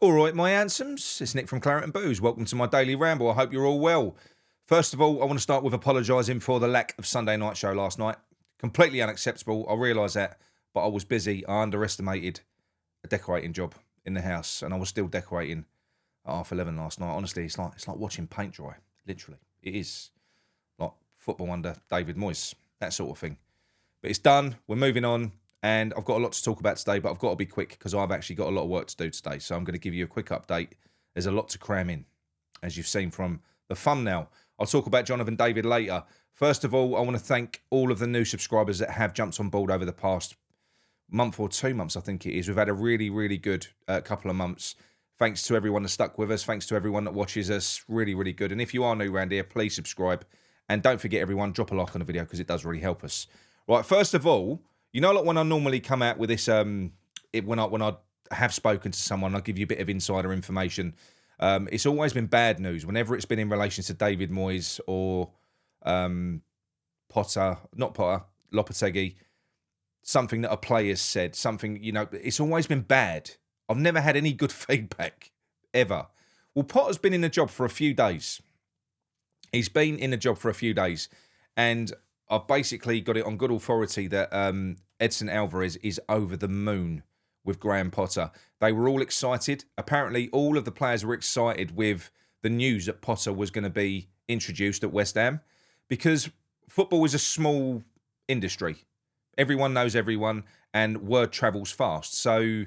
All right, my handsomes. It's Nick from Claret and Booze. Welcome to my daily ramble. I hope you're all well. First of all, I want to start with apologising for the lack of Sunday night show last night. Completely unacceptable. I realise that, but I was busy. I underestimated a decorating job in the house, and I was still decorating at 11:30 last night. Honestly, it's like watching paint dry. Literally, it is like football under David Moyes, that sort of thing. But it's done. We're moving on. And I've got a lot to talk about today, but I've got to be quick because I've actually got a lot of work to do today. So I'm going to give you a quick update. There's a lot to cram in, as you've seen from the thumbnail. I'll talk about Jonathan David later. First of all, I want to thank all of the new subscribers that have jumped on board over the past month or 2 months, I think it is. We've had a really, really good couple of months. Thanks to everyone that stuck with us. Thanks to everyone that watches us. Really, really good. And if you are new around here, please subscribe. And don't forget, everyone, drop a like on the video because it does really help us. Right, first of all, you know, like when I normally come out with this, when I have spoken to someone, I give you a bit of insider information. It's always been bad news whenever it's been in relation to David Moyes or Lopetegui, something that a player's said, something, you know, it's always been bad. I've never had any good feedback, ever. Well, Potter's been in the job for a few days. He's been in the job for a few days, and I've basically got it on good authority that Edson Alvarez is over the moon with Graham Potter. They were all excited. Apparently, all of the players were excited with the news that Potter was going to be introduced at West Ham because football is a small industry. Everyone knows everyone, and word travels fast. So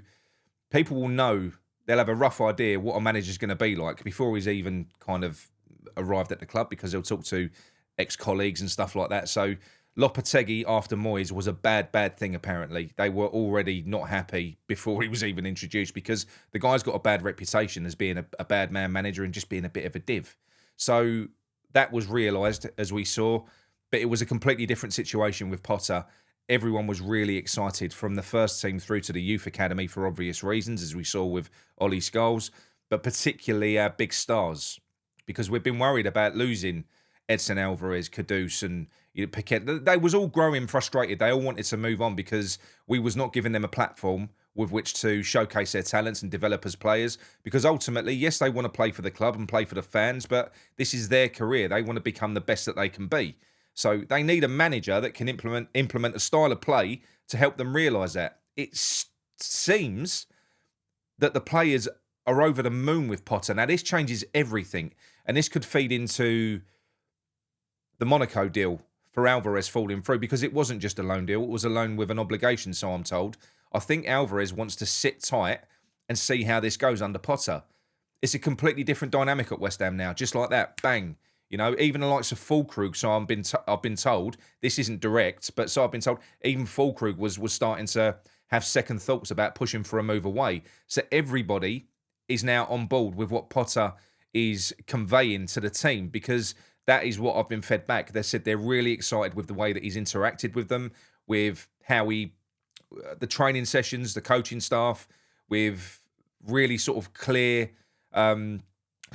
people will know, they'll have a rough idea what a manager's going to be like before he's even kind of arrived at the club because they'll talk to ex-colleagues and stuff like that. So Lopetegui after Moyes was a bad thing, apparently. They were already not happy before he was even introduced because the guy's got a bad reputation as being a bad man manager and just being a bit of a div. So that was realised, as we saw, but it was a completely different situation with Potter. Everyone was really excited from the first team through to the youth academy for obvious reasons, as we saw with Ollie Scholes, but particularly our big stars, because we've been worried about losing Edson Alvarez, Kudus, and Piquet. They was all growing frustrated. They all wanted to move on because we was not giving them a platform with which to showcase their talents and develop as players. Because ultimately, yes, they want to play for the club and play for the fans, but this is their career. They want to become the best that they can be. So they need a manager that can implement a style of play to help them realise that. It seems that the players are over the moon with Potter. Now, this changes everything, and this could feed into the Monaco deal for Alvarez falling through because it wasn't just a loan deal. It was a loan with an obligation, so I'm told. I think Alvarez wants to sit tight and see how this goes under Potter. It's a completely different dynamic at West Ham now, just like that. Bang. You know, even the likes of Fulkrug, so I've been told, this isn't direct, but so I've been told, even Fulkrug was starting to have second thoughts about pushing for a move away. So everybody is now on board with what Potter is conveying to the team because that is what I've been fed back. They said they're really excited with the way that he's interacted with them, with how the training sessions, the coaching staff, with really sort of clear,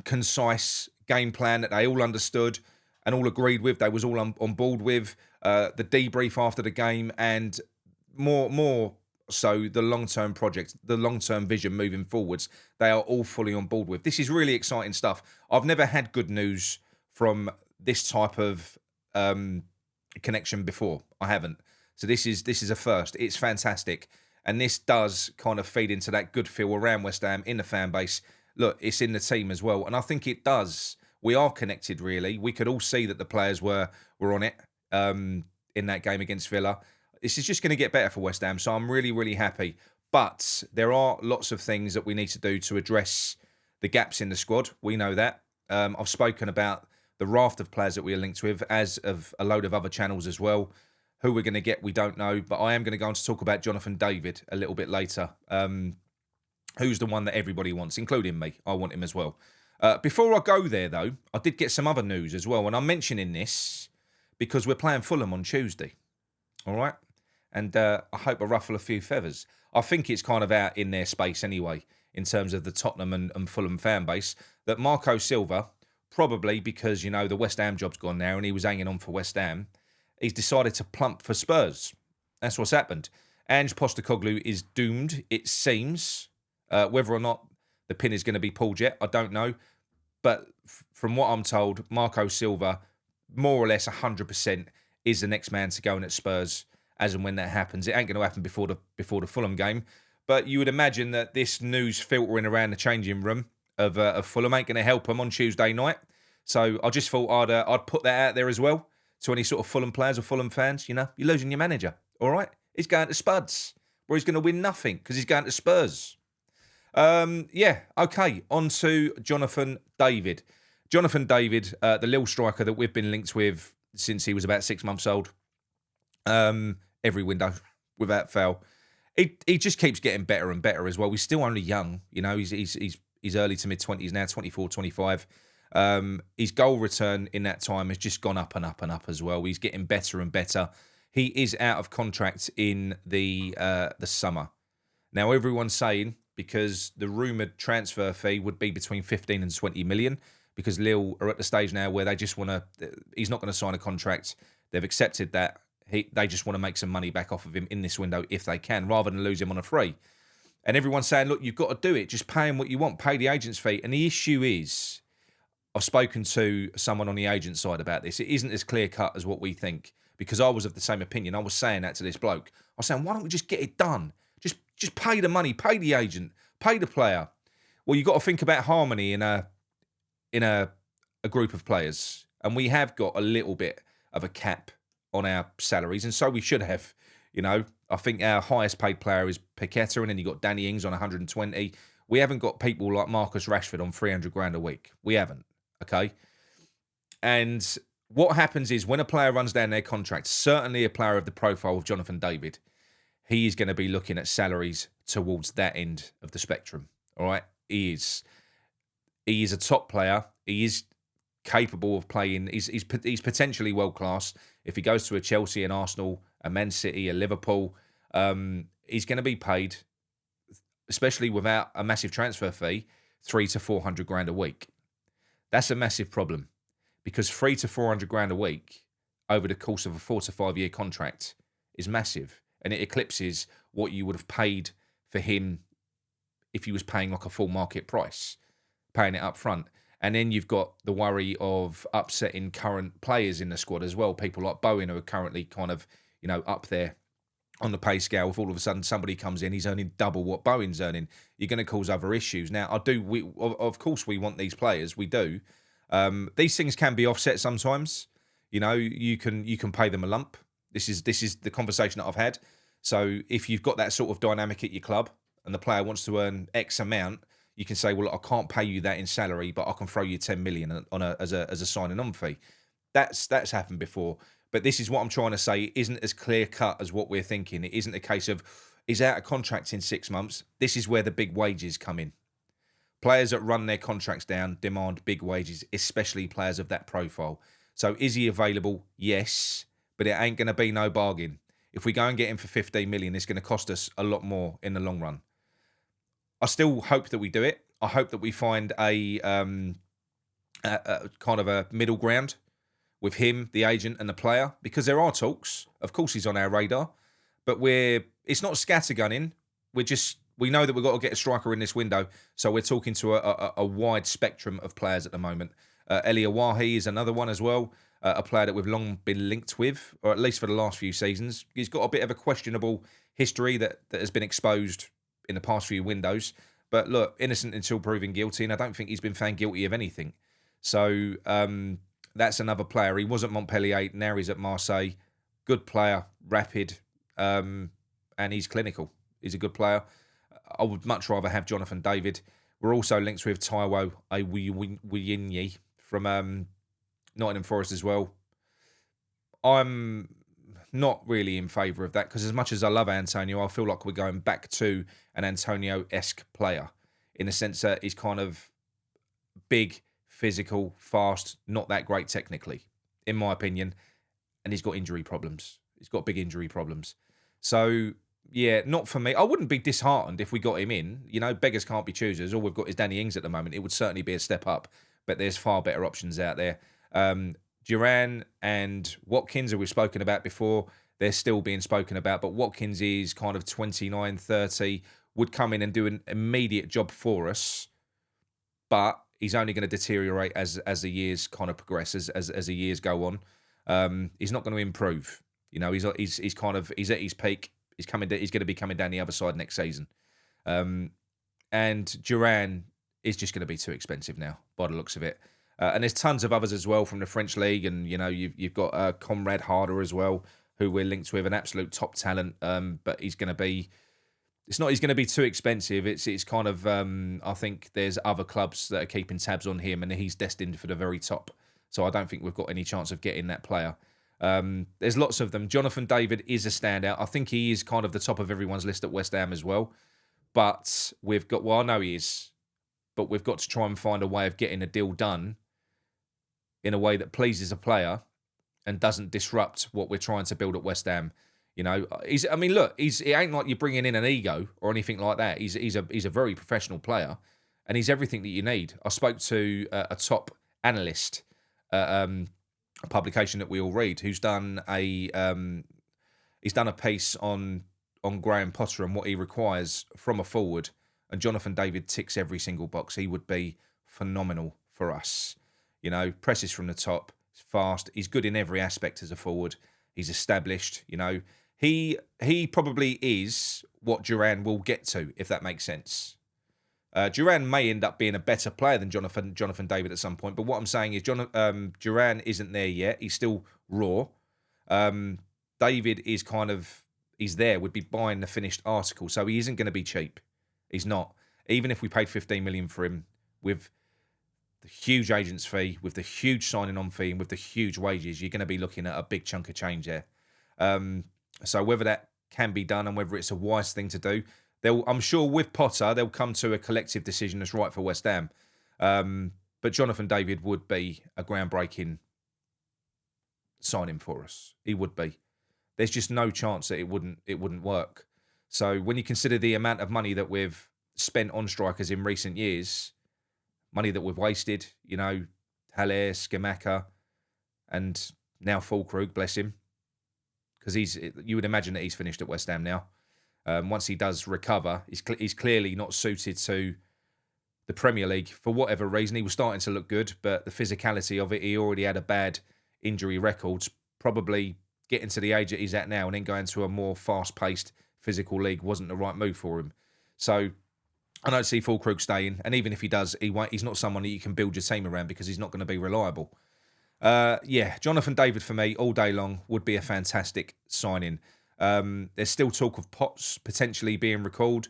concise game plan that they all understood and all agreed with. They was all on board with the debrief after the game, and more so the long-term project, the long-term vision moving forwards. They are all fully on board with. This is really exciting stuff. I've never had good news from this type of connection before. I haven't. So this is a first. It's fantastic. And this does kind of feed into that good feel around West Ham in the fan base. Look, it's in the team as well. And I think it does. We are connected, really. We could all see that the players were on it in that game against Villa. This is just going to get better for West Ham. So I'm really, really happy. But there are lots of things that we need to do to address the gaps in the squad. We know that. I've spoken about the raft of players that we are linked with, as of a load of other channels as well. Who we're going to get, we don't know. But I am going to go on to talk about Jonathan David a little bit later. Who's the one that everybody wants, including me. I want him as well. Before I go there, though, I did get some other news as well. And I'm mentioning this because we're playing Fulham on Tuesday. All right? And I hope I ruffle a few feathers. I think it's kind of out in their space anyway, in terms of the Tottenham and Fulham fan base, that Marco Silva, probably because, you know, the West Ham job's gone now and he was hanging on for West Ham, he's decided to plump for Spurs. That's what's happened. Ange Postecoglou is doomed, it seems. Whether or not the pin is going to be pulled yet. I don't know. But from what I'm told, Marco Silva, more or less 100%, is the next man to go in at Spurs as and when that happens. It ain't going to happen before the Fulham game. But you would imagine that this news filtering around the changing room of Fulham ain't going to help them on Tuesday night. So I just thought I'd put that out there as well to any sort of Fulham players or Fulham fans. You know, you're losing your manager, all right? He's going to Spuds, where he's going to win nothing because he's going to Spurs. Okay, on to Jonathan David. Jonathan David, the little striker that we've been linked with since he was about 6 months old. Every window, without fail. He just keeps getting better and better as well. He's still only young, you know. He's early to mid 20s now, 24, 25. His goal return in that time has just gone up and up and up as well. He's getting better and better. He is out of contract in the summer. Now everyone's saying, because the rumoured transfer fee would be between 15 and 20 million, because Lille are at the stage now where they just want to, he's not going to sign a contract. They've accepted that. They just want to make some money back off of him in this window if they can, rather than lose him on a free. And everyone's saying, look, you've got to do it. Just pay him what you want. Pay the agent's fee. And the issue is, I've spoken to someone on the agent side about this. It isn't as clear cut as what we think, because I was of the same opinion. I was saying that to this bloke. I was saying, why don't we just get it done? Just pay the money, pay the agent, pay the player. Well, you've got to think about harmony in a group of players. And we have got a little bit of a cap on our salaries, and so we should have. You know, I think our highest paid player is Paqueta, and then you got Danny Ings on 120. We haven't got people like Marcus Rashford on 300 grand a week. We haven't, okay? And what happens is when a player runs down their contract, certainly a player of the profile of Jonathan David, he is going to be looking at salaries towards that end of the spectrum, all right? He is a top player. He is capable of playing. He's potentially world class. If he goes to a Chelsea, an Arsenal, a Man City, a Liverpool, he's going to be paid, especially without a massive transfer fee, 300 to 400 grand a week. That's a massive problem, because 300 to 400 grand a week over the course of a 4 to 5 year contract is massive, and it eclipses what you would have paid for him if he was paying like a full market price, paying it up front. And then you've got the worry of upsetting current players in the squad as well. People like Bowen, who are currently kind of, you know, up there on the pay scale. If all of a sudden somebody comes in, he's earning double what Bowen's earning, you're going to cause other issues. Now, of course we want these players. We do. These things can be offset sometimes. You know, you can pay them a lump. This is the conversation that I've had. So if you've got that sort of dynamic at your club and the player wants to earn X amount, you can say, well, I can't pay you that in salary, but I can throw you 10 million as a signing on fee. That's happened before. But this is what I'm trying to say. It isn't as clear cut as what we're thinking. It isn't a case of he's out of contract in 6 months. This is where the big wages come in. Players that run their contracts down demand big wages, especially players of that profile. So is he available? Yes, but it ain't going to be no bargain. If we go and get him for 15 million, it's going to cost us a lot more in the long run. I still hope that we do it. I hope that we find a kind of a middle ground with him, the agent, and the player, because there are talks. Of course, he's on our radar, but it's not scattergunning. We know that we've got to get a striker in this window, so we're talking to a wide spectrum of players at the moment. Elie Awahi is another one as well, a player that we've long been linked with, or at least for the last few seasons. He's got a bit of a questionable history that has been exposed in the past few windows. But look, innocent until proven guilty, and I don't think he's been found guilty of anything. So that's another player. He was at Montpellier, now he's at Marseille. Good player, rapid, and he's clinical. He's a good player. I would much rather have Jonathan David. We're also linked with Taiwo Awoniyi from Nottingham Forest as well. I'm not really in favour of that, because as much as I love Antonio, I feel like we're going back to an Antonio-esque player in the sense that he's kind of big, physical, fast, not that great technically, in my opinion, and he's got injury problems. He's got big injury problems. So, yeah, not for me. I wouldn't be disheartened if we got him in. You know, beggars can't be choosers. All we've got is Danny Ings at the moment. It would certainly be a step up, but there's far better options out there. Duran and Watkins, who we've spoken about before, they're still being spoken about, but Watkins is kind of 29, 30, would come in and do an immediate job for us but he's only going to deteriorate as the years kind of progress, as the years go on. He's not going to improve. You know, he's at his peak. He's going to be coming down the other side next season. And Duran is just going to be too expensive now, by the looks of it. And there's tons of others as well from the French league, and you know you've got Conrad Harder as well, who we're linked with, an absolute top talent. But he's going to be. It's not. He's going to be too expensive. It's kind of. I think there's other clubs that are keeping tabs on him, and he's destined for the very top. So I don't think we've got any chance of getting that player. There's lots of them. Jonathan David is a standout. I think he is kind of the top of everyone's list at West Ham as well. But we've got. Well, I know he is, but we've got to try and find a way of getting a deal done in a way that pleases a player and doesn't disrupt what we're trying to build at West Ham. You know, it ain't like you're bringing in an ego or anything like that. He's a very professional player, and he's everything that you need. I spoke to a top analyst, a publication that we all read, who's done a piece on Graham Potter and what he requires from a forward, and Jonathan David ticks every single box. He would be phenomenal for us. You know, presses from the top, he's fast, he's good in every aspect as a forward. He's established, you know. He probably is what Duran will get to, if that makes sense. Duran may end up being a better player than Jonathan David at some point, but what I'm saying is Duran isn't there yet. He's still raw. David is he's there. We'd be buying the finished article, so he isn't going to be cheap. He's not. Even if we paid 15 million for him, with the huge agent's fee, with the huge signing on fee, and with the huge wages, you're going to be looking at a big chunk of change there. So whether that can be done and whether it's a wise thing to do, I'm sure with Potter, they'll come to a collective decision that's right for West Ham. But Jonathan David would be a groundbreaking signing for us. He would be. There's just no chance that it wouldn't work. So when you consider the amount of money that we've spent on strikers in recent years, money that we've wasted, you know, Haller, Scamacca, and now Fulkrug, bless him, because you would imagine that he's finished at West Ham now. Once he does recover, he's clearly not suited to the Premier League for whatever reason. He was starting to look good, but the physicality of it, he already had a bad injury record. Probably getting to the age that he's at now and then going to a more fast-paced physical league wasn't the right move for him. So I don't see Fulkrug staying, and even if he does, he's not someone that you can build your team around because he's not going to be reliable. Jonathan David for me all day long would be a fantastic signing. There's still talk of Potts potentially being recalled.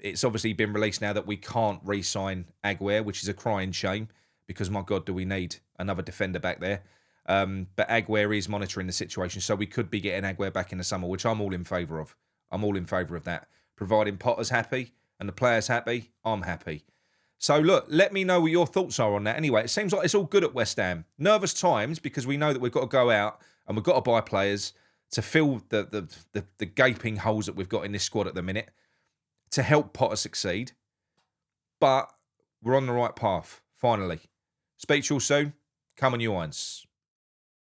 It's obviously been released now that we can't re-sign Aguirre, which is a crying shame because, my God, do we need another defender back there. But Aguirre is monitoring the situation, so we could be getting Aguirre back in the summer, which I'm all in favour of. I'm all in favour of that. Providing Potter's happy and the player's happy, I'm happy. So, look, let me know what your thoughts are on that. Anyway, it seems like it's all good at West Ham. Nervous times because we know that we've got to go out and we've got to buy players to fill the gaping holes that we've got in this squad at the minute to help Potter succeed. But we're on the right path, finally. Speak to you all soon. Come on, you irons.